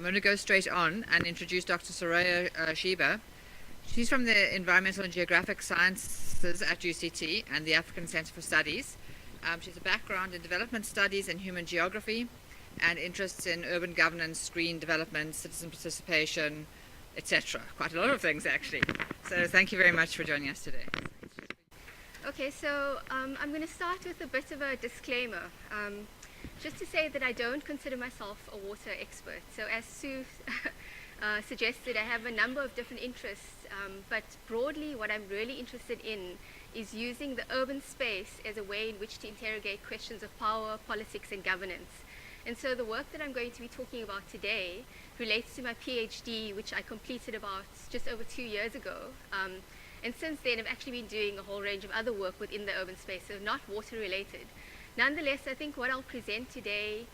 I'm going to go straight on and introduce Dr. Suraya Sheba. She's from the Environmental and Geographic Sciences at UCT and the African Centre for Studies. She has a background in development studies and human geography and interests in urban governance, green development, citizen participation, etc. Quite a lot of things, actually. So thank you very much for joining us today. Okay, so I'm going to start with a bit of a disclaimer. Just to say that I don't consider myself a water expert. So as Sue suggested, I have a number of different interests, but broadly what I'm really interested in is using the urban space as a way in which to interrogate questions of power, politics and governance. And so the work that I'm going to be talking about today relates to my PhD, which I completed about just over 2 years ago. And since then I've actually been doing a whole range of other work within the urban space, so not water related. Nonetheless, I think what I'll present today,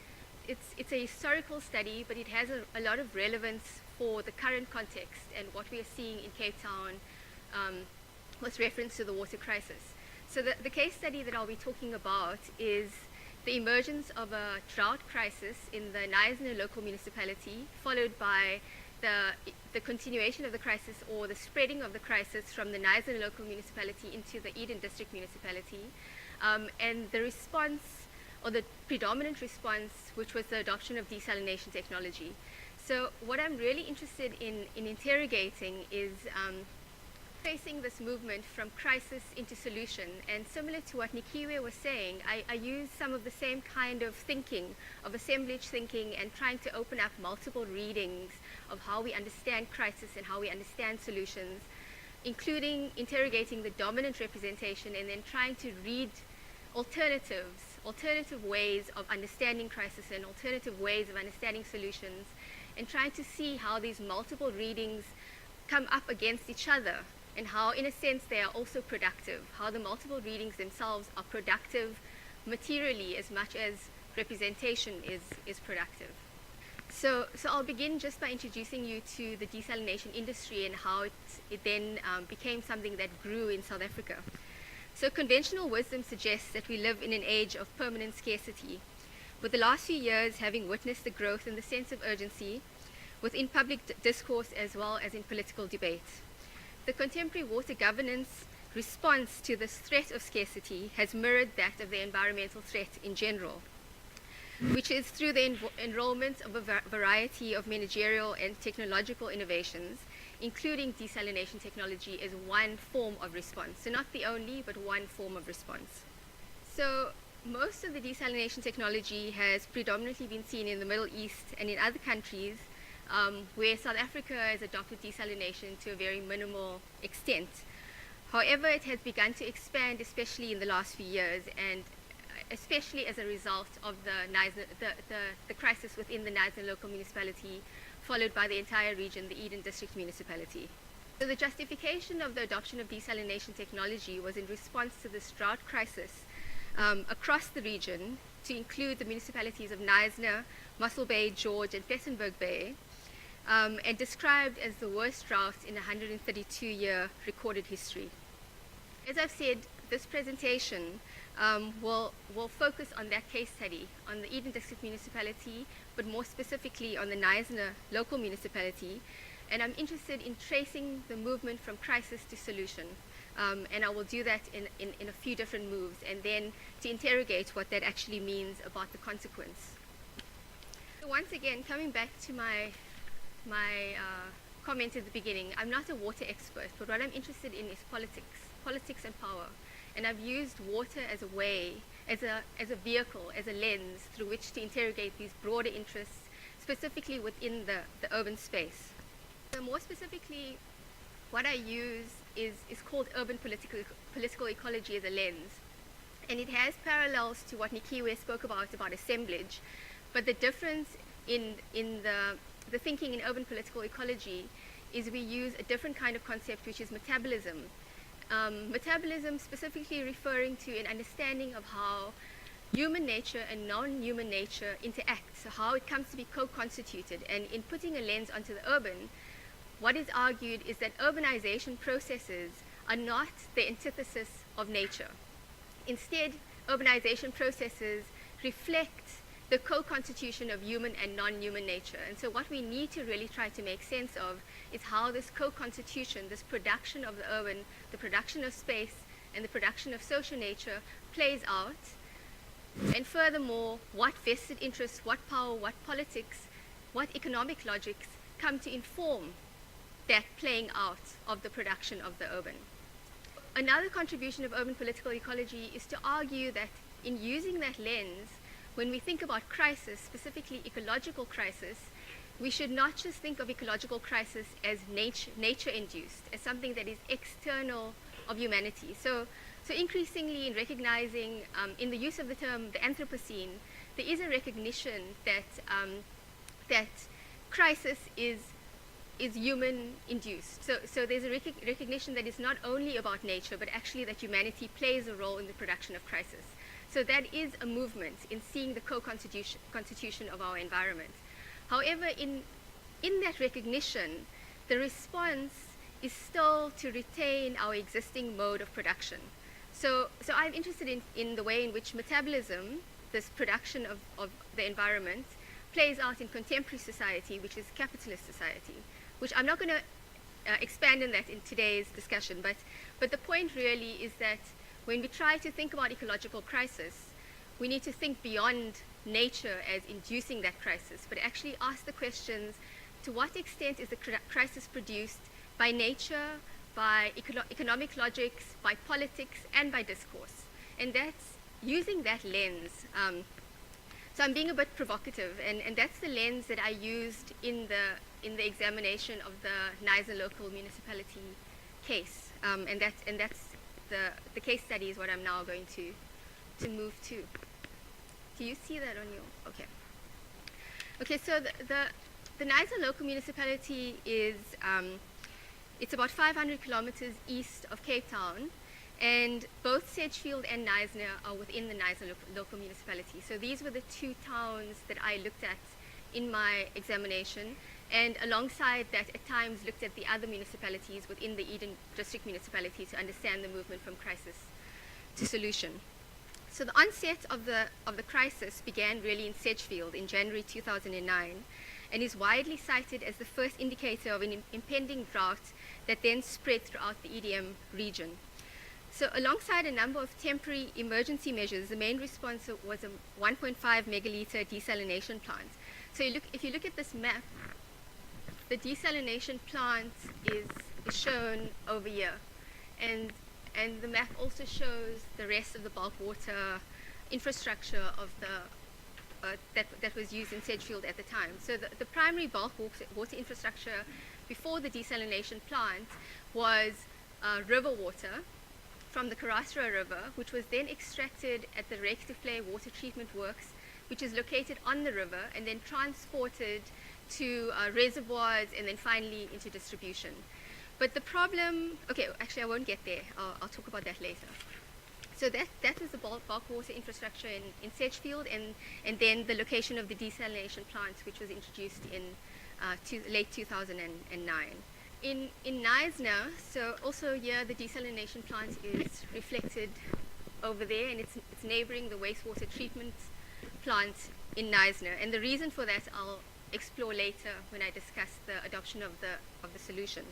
it's a historical study, but it has a lot of relevance for the current context and what we are seeing in Cape Town with reference to the water crisis. So the case study that I'll be talking about is the emergence of a drought crisis in the Knysna Local Municipality, followed by the continuation of the crisis or the spreading of the crisis from the Knysna Local Municipality into the Eden District Municipality, and the response, or the predominant response, which was the adoption of desalination technology. So what I'm really interested in interrogating is tracing this movement from crisis into solution. And similar to what Nikiwe was saying, I use some of the same kind of thinking, of assemblage thinking, and trying to open up multiple readings of how we understand crisis and how we understand solutions, including interrogating the dominant representation and then trying to read alternative ways of understanding crisis and alternative ways of understanding solutions, and trying to see how these multiple readings come up against each other and how, in a sense, they are also productive, how the multiple readings themselves are productive materially as much as representation is productive. So I'll begin just by introducing you to the desalination industry and how it then became something that grew in South Africa. So conventional wisdom suggests that we live in an age of permanent scarcity, with the last few years having witnessed the growth in the sense of urgency within public discourse as well as in political debate. The contemporary water governance response to this threat of scarcity has mirrored that of the environmental threat in general, which is through the enrollment of a variety of managerial and technological innovations, including desalination technology as one form of response. So not the only, but one form of response. So most of the desalination technology has predominantly been seen in the Middle East and in other countries where South Africa has adopted desalination to a very minimal extent. However, it has begun to expand, especially in the last few years, and especially as a result of the crisis within the Knysna Local Municipality, followed by the entire region, the Eden District Municipality. So the justification of the adoption of desalination technology was in response to this drought crisis across the region, to include the municipalities of Knysna, Mossel Bay, George, and Plettenberg Bay, and described as the worst drought in a 132-year recorded history. As I've said, this presentation will focus on that case study, on the Eden District Municipality, but more specifically on the Knysna Local Municipality, and I'm interested in tracing the movement from crisis to solution. And I will do that in a few different moves, and then to interrogate what that actually means about the consequence. So once again, coming back to my comment at the beginning, I'm not a water expert, but what I'm interested in is politics and power. And I've used water as a way, as a vehicle, as a lens through which to interrogate these broader interests, specifically within the urban space. So more specifically, what I use is called urban political ecology as a lens. And it has parallels to what Nikiwe spoke about assemblage. But the difference in the thinking in urban political ecology is we use a different kind of concept, which is metabolism. Metabolism specifically referring to an understanding of how human nature and non-human nature interact, so how it comes to be co-constituted. And in putting a lens onto the urban, what is argued is that urbanization processes are not the antithesis of nature. Instead, urbanization processes reflect the co-constitution of human and non-human nature. And so what we need to really try to make sense of is how this co-constitution, this production of the urban, the production of space, and the production of social nature plays out. And furthermore, what vested interests, what power, what politics, what economic logics come to inform that playing out of the production of the urban. Another contribution of urban political ecology is to argue that in using that lens, when we think about crisis, specifically ecological crisis, we should not just think of ecological crisis as nature-induced, as something that is external of humanity. So increasingly in recognizing, in the use of the term the Anthropocene, there is a recognition that crisis is human-induced. So there's a recognition that it's not only about nature, but actually that humanity plays a role in the production of crisis. So that is a movement in seeing the co-constitution of our environment. However, in that recognition, the response is still to retain our existing mode of production. So I'm interested in the way in which metabolism, this production of the environment, plays out in contemporary society, which is capitalist society, which I'm not going to expand on that in today's discussion, but the point really is that when we try to think about ecological crisis, we need to think beyond nature as inducing that crisis, but actually ask the questions, to what extent is the crisis produced by nature, by economic logics, by politics, and by discourse? And that's using that lens. So I'm being a bit provocative, and that's the lens that I used in the examination of the Knysna Local Municipality case, and that's the case study is what I'm now going to move to. Do you see that on your? Okay. Okay. So the Knysna Local Municipality is it's about 500 kilometers east of Cape Town, and both SEDGEFIELD and Knysna are within the Knysna Local Municipality. So these were the two towns that I looked at in my examination, and alongside that, at times looked at the other municipalities within the Eden District Municipality to understand the movement from crisis to solution. So the onset of the crisis began really in SEDGEFIELD in January 2009, and is widely cited as the first indicator of an impending drought that then spread throughout the EDM region. So alongside a number of temporary emergency measures, the main response was a 1.5 megaliter desalination plant. So if you look at this map, the desalination plant is shown over here, and the map also shows the rest of the bulk water infrastructure of that was used in SEDGEFIELD at the time. So the primary bulk water infrastructure before the desalination plant was river water from the Karasra River, which was then extracted at the Reykjavik water treatment works, which is located on the river, and then transported to reservoirs, and then finally into distribution. But the problem, okay, actually I won't get there. I'll talk about that later. So that was the bulk water infrastructure in SEDGEFIELD, and then the location of the desalination plant, which was introduced in late 2009. In Knysna, so also here the desalination plant is reflected over there, and it's neighboring the wastewater treatment plant in Knysna. And the reason for that I'll explore later when I discuss the adoption of the solution.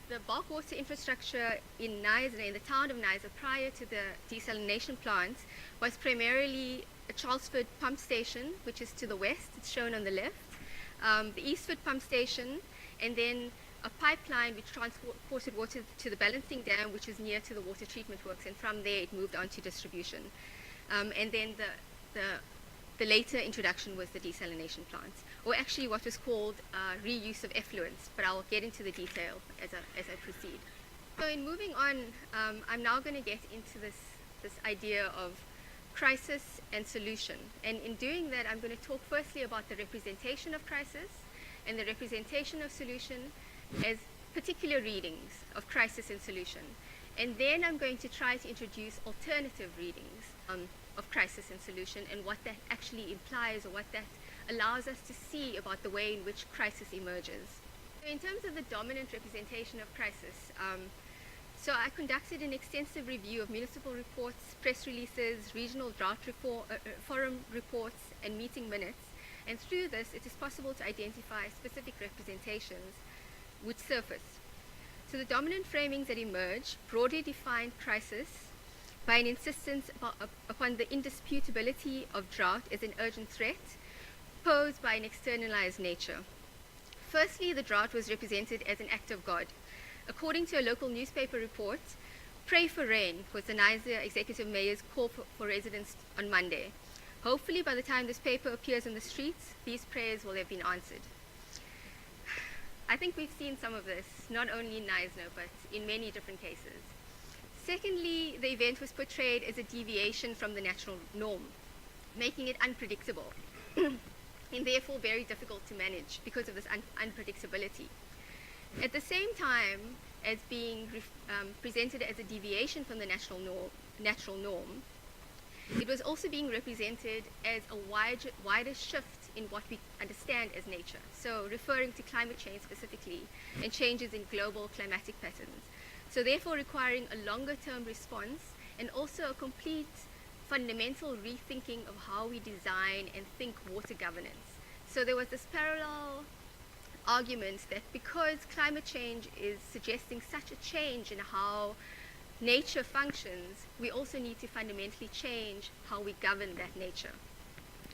The bulk water infrastructure in Knysna, in the town of Knysna, prior to the desalination plant, was primarily a Charlesford pump station, which is to the west, it's shown on the left, the Eastford pump station, and then a pipeline which transported water to the balancing dam, which is near to the water treatment works, and from there it moved on to distribution. And then the later introduction was the desalination plant, or actually what was called reuse of effluents, but I'll get into the detail as I proceed. So in moving on, I'm now going to get into this idea of crisis and solution. And in doing that, I'm going to talk firstly about the representation of crisis and the representation of solution as particular readings of crisis and solution. And then I'm going to try to introduce alternative readings of crisis and solution, and what that actually implies, or what that allows us to see about the way in which crisis emerges. So in terms of the dominant representation of crisis, So I conducted an extensive review of municipal reports, press releases, regional drought forum reports, and meeting minutes. And through this, it is possible to identify specific representations which surface. So the dominant framings that emerge broadly define crisis by an insistence upon the indisputability of drought as an urgent threat posed by an externalized nature. Firstly, the drought was represented as an act of God. According to a local newspaper report, "Pray for rain" was the Knysna executive mayor's call for residents on Monday. Hopefully, by the time this paper appears in the streets, these prayers will have been answered. I think we've seen some of this, not only in Knysna, but in many different cases. Secondly, the event was portrayed as a deviation from the natural norm, making it unpredictable and therefore very difficult to manage because of this unpredictability. At the same time as being presented as a deviation from the natural norm, it was also being represented as a wider shift in what we understand as nature, so referring to climate change specifically and changes in global climatic patterns. So therefore requiring a longer-term response and also a complete fundamental rethinking of how we design and think water governance. So there was this parallel argument that because climate change is suggesting such a change in how nature functions, we also need to fundamentally change how we govern that nature.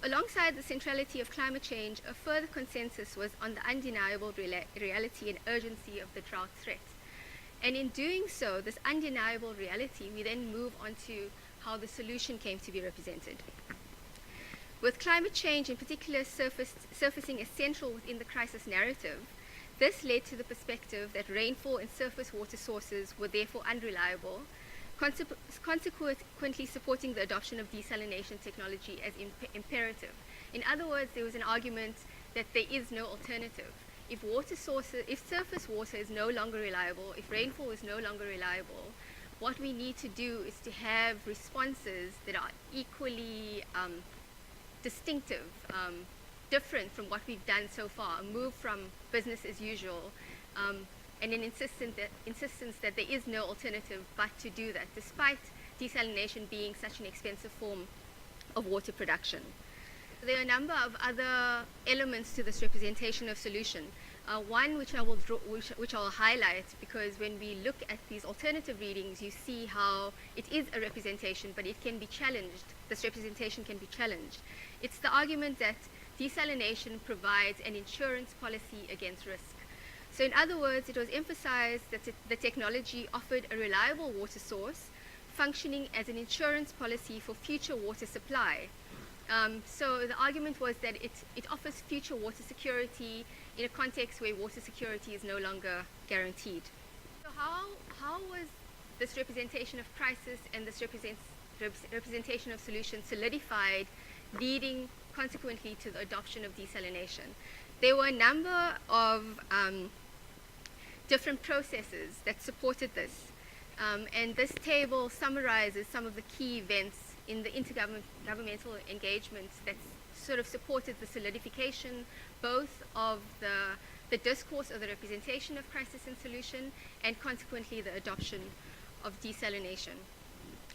Alongside the centrality of climate change, a further consensus was on the undeniable reality and urgency of the drought threat. And in doing so, this undeniable reality, we then move on to how the solution came to be represented. With climate change in particular surfacing as central within the crisis narrative, this led to the perspective that rainfall and surface water sources were therefore unreliable, consequently supporting the adoption of desalination technology as imperative. In other words, there was an argument that there is no alternative. If surface water is no longer reliable, if rainfall is no longer reliable, what we need to do is to have responses that are equally distinctive, different from what we've done so far, move from business as usual, and an insistence that there is no alternative but to do that, despite desalination being such an expensive form of water production. There are a number of other elements to this representation of solution. One which I'll highlight, because when we look at these alternative readings, you see how it is a representation, but it can be challenged. This representation can be challenged. It's the argument that desalination provides an insurance policy against risk. So in other words, it was emphasized that the technology offered a reliable water source, functioning as an insurance policy for future water supply. So the argument was that it offers future water security in a context where water security is no longer guaranteed. So how was this representation of crisis and this representation of solution solidified, leading consequently to the adoption of desalination? There were a number of different processes that supported this, and this table summarizes some of the key events in the intergovernmental engagements that sort of supported the solidification both of the discourse or the representation of crisis and solution, and consequently the adoption of desalination.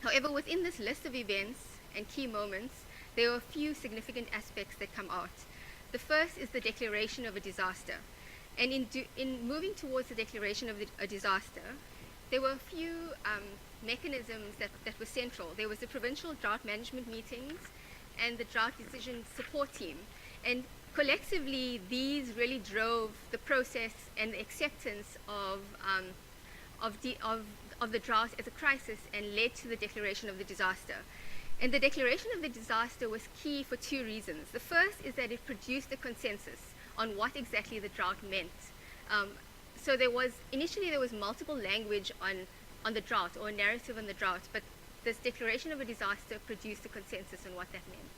However, within this list of events and key moments, there were a few significant aspects that come out. The first is the declaration of a disaster. And in moving towards the declaration of a disaster, there were a few mechanisms that were central. There was the provincial drought management meetings and the drought decision support team. And collectively, these really drove the process and the acceptance of the drought as a crisis and led to the declaration of the disaster. And the declaration of the disaster was key for two reasons. The first is that it produced a consensus on what exactly the drought meant. So initially there was multiple language on the drought, or a narrative on the drought, but this declaration of a disaster produced a consensus on what that meant.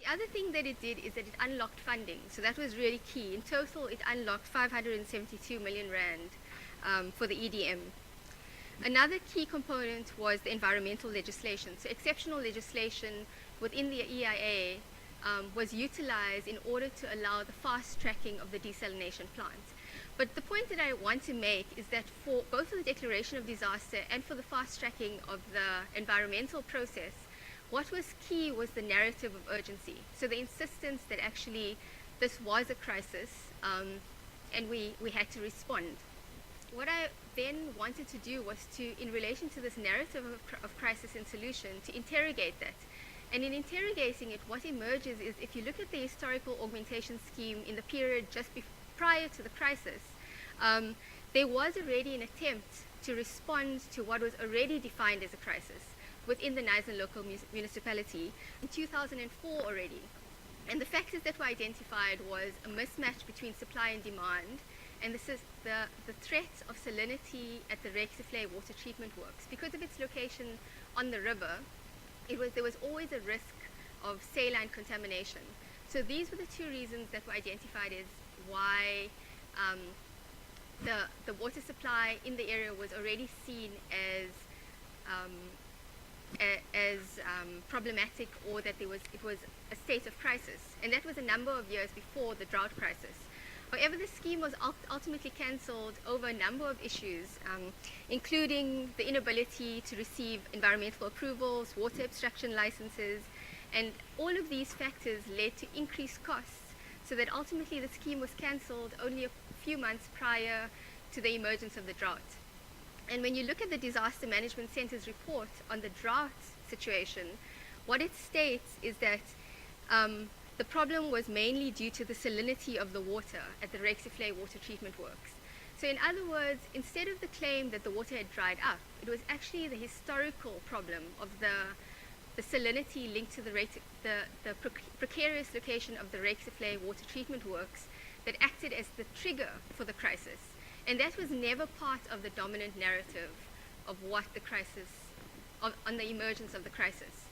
The other thing that it did is that it unlocked funding. So that was really key. In total, it unlocked 572 million rand for the EDM. Another key component was the environmental legislation. So exceptional legislation within the EIA was utilized in order to allow the fast tracking of the desalination plant. But the point that I want to make is that for both for the declaration of disaster and for the fast tracking of the environmental process, what was key was the narrative of urgency. So the insistence that actually this was a crisis and we had to respond. What I then wanted to do was to, in relation to this narrative of crisis and solution, to interrogate that. And in interrogating it, what emerges is, if you look at the historical augmentation scheme in the period just prior to the crisis, there was already an attempt to respond to what was already defined as a crisis within the Knysna Local Municipality in 2004 already. And the factors that were identified was a mismatch between supply and demand, and this is the threat of salinity at the Rekeseflei water treatment works. Because of its location on the river, there was always a risk of saline contamination. So these were the two reasons that were identified as why the water supply in the area was already seen as problematic, or that it was a state of crisis. And that was a number of years before the drought crisis. However, the scheme was ultimately cancelled over a number of issues, including the inability to receive environmental approvals, water abstraction licenses, and all of these factors led to increased costs, so that ultimately the scheme was cancelled only a few months prior to the emergence of the drought. And when you look at the Disaster Management Centre's report on the drought situation, what it states is that the problem was mainly due to the salinity of the water at the Rekeseflei water treatment works. So in other words, instead of the claim that the water had dried up, it was actually the historical problem of the salinity linked to the precarious location of the Rekeseflei water treatment works that acted as the trigger for the crisis. And that was never part of the dominant narrative of what the crisis, on the emergence of the crisis.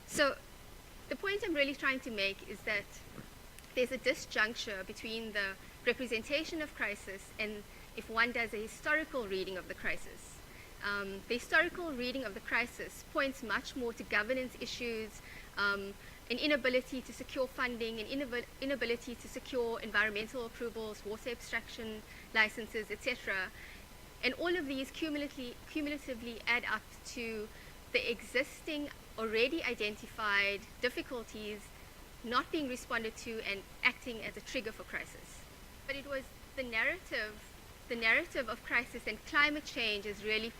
So the point I'm really trying to make is that there's a disjuncture between the representation of crisis and if one does a historical reading of the crisis. The historical reading of the crisis points much more to governance issues, an inability to secure funding, an inability to secure environmental approvals, water abstraction licenses, etc. And all of these cumulatively add up to the existing, already identified difficulties not being responded to and acting as a trigger for crisis. But it was the narrative of crisis, and climate change is really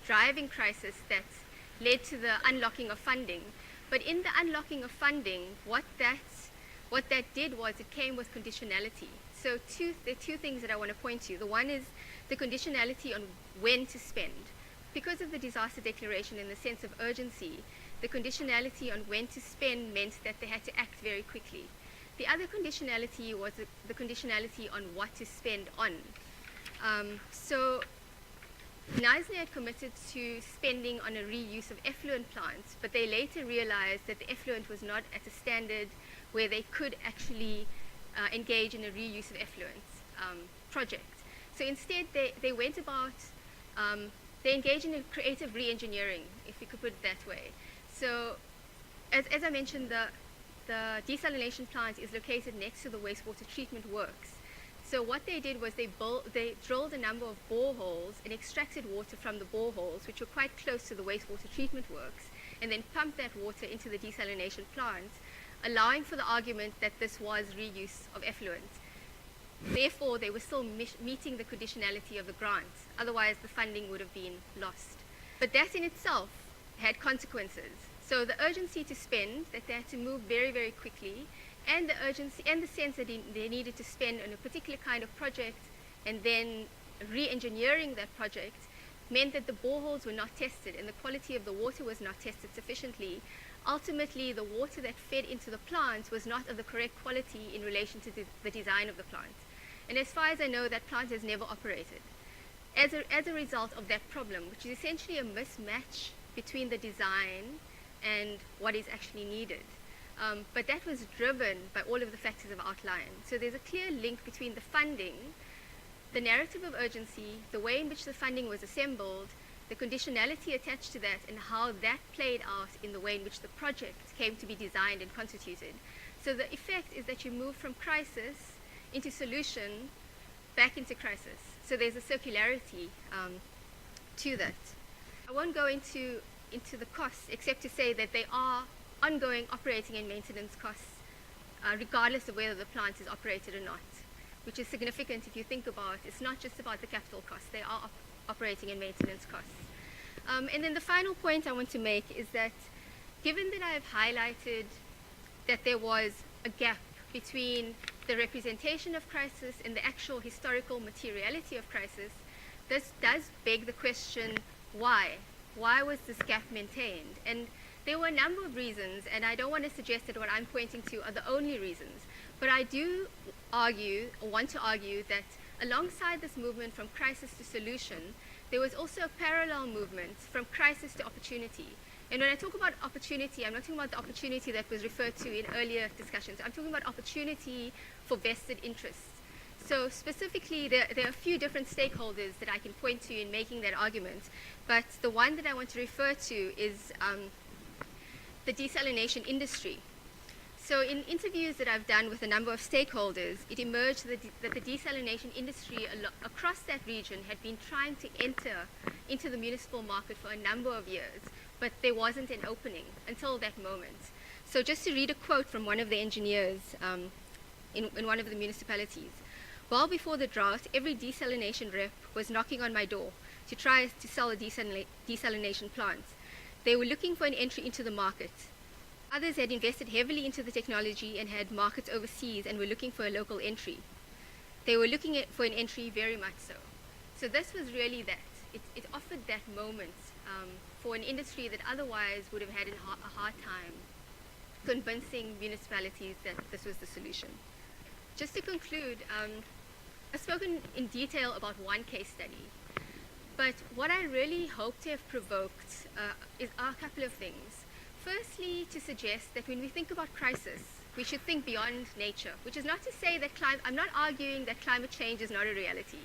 driving crisis that led to the unlocking of funding. But in the unlocking of funding, what that did was it came with conditionality. So there are two things that I want to point to. The one is the conditionality on when to spend. Because of the disaster declaration and the sense of urgency, the conditionality on when to spend meant that they had to act very quickly. The other conditionality was the conditionality on what to spend on. So Knysna had committed to spending on a reuse of effluent plants, but they later realized that the effluent was not at a standard where they could actually engage in a reuse of effluents project. So instead they went about, they engaged in a creative re-engineering, if you could put it that way. So as I mentioned, the desalination plant is located next to the wastewater treatment works. So what they did was they drilled a number of boreholes and extracted water from the boreholes, which were quite close to the wastewater treatment works, and then pumped that water into the desalination plant, allowing for the argument that this was reuse of effluent. Therefore, they were still meeting the conditionality of the grant. Otherwise, the funding would have been lost. But that in itself had consequences. So the urgency to spend, that they had to move very, very quickly, and the urgency and the sense that they needed to spend on a particular kind of project and then re-engineering that project meant that the boreholes were not tested and the quality of the water was not tested sufficiently. Ultimately, the water that fed into the plant was not of the correct quality in relation to the design of the plant. And as far as I know, that plant has never operated. As a result of that problem, which is essentially a mismatch between the design and what is actually needed. But that was driven by all of the factors I've outlined. So there's a clear link between the funding, the narrative of urgency, the way in which the funding was assembled, the conditionality attached to that, and how that played out in the way in which the project came to be designed and constituted. So the effect is that you move from crisis into solution, back into crisis. So there's a circularity to that. I won't go into the costs, except to say that they are ongoing operating and maintenance costs, regardless of whether the plant is operated or not, which is significant if you think about it's not just about the capital costs, they are operating and maintenance costs. And then the final point I want to make is that given that I've highlighted that there was a gap between the representation of crisis and the actual historical materiality of crisis, this does beg the question, why? Why was this gap maintained? And there were a number of reasons, and I don't want to suggest that what I'm pointing to are the only reasons, but I do argue, or want to argue, that alongside this movement from crisis to solution, there was also a parallel movement from crisis to opportunity. And when I talk about opportunity, I'm not talking about the opportunity that was referred to in earlier discussions. I'm talking about opportunity for vested interests. So specifically, there are a few different stakeholders that I can point to in making that argument, but the one that I want to refer to is the desalination industry. So in interviews that I've done with a number of stakeholders, it emerged that the desalination industry across that region had been trying to enter into the municipal market for a number of years, but there wasn't an opening until that moment. So just to read a quote from one of the engineers in one of the municipalities. Well before the drought, every desalination rep was knocking on my door to try to sell a desalination plant. They were looking for an entry into the market. Others had invested heavily into the technology and had markets overseas and were looking for a local entry. They were looking for an entry very much so. So this was really that. It offered that moment for an industry that otherwise would have had a hard time convincing municipalities that this was the solution. Just to conclude, I've spoken in detail about one case study, but what I really hope to have provoked are a couple of things. Firstly, to suggest that when we think about crisis, we should think beyond nature, which is not to say that I'm not arguing that climate change is not a reality.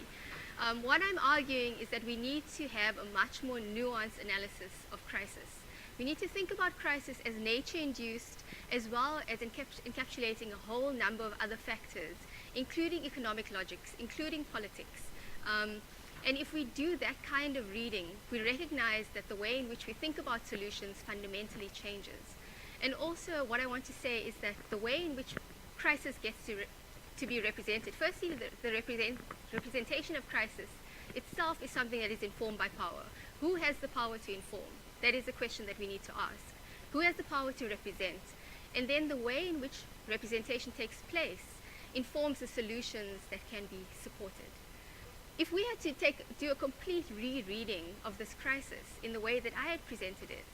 What I'm arguing is that we need to have a much more nuanced analysis of crisis. We need to think about crisis as nature-induced, as well as encapsulating a whole number of other factors, including economic logics, including politics. And if we do that kind of reading, we recognize that the way in which we think about solutions fundamentally changes. And also, what I want to say is that the way in which crisis gets to be represented, firstly, the representation of crisis itself is something that is informed by power. Who has the power to inform? That is a question that we need to ask. Who has the power to represent? And then the way in which representation takes place informs the solutions that can be supported. If we had to do a complete rereading of this crisis in the way that I had presented it,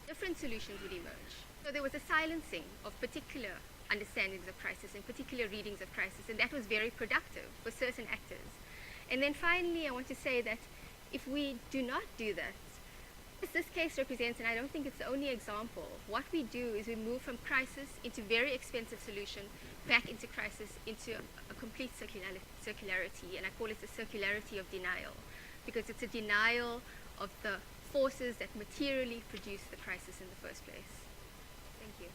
different solutions would emerge. So there was a silencing of particular understandings of crisis and particular readings of crisis, and that was very productive for certain actors. And then finally, I want to say that if we do not do that, as this case represents, and I don't think it's the only example, what we do is we move from crisis into very expensive solution, back into crisis, into a complete circularity, and I call it the circularity of denial, because it's a denial of the forces that materially produce the crisis in the first place. Thank you.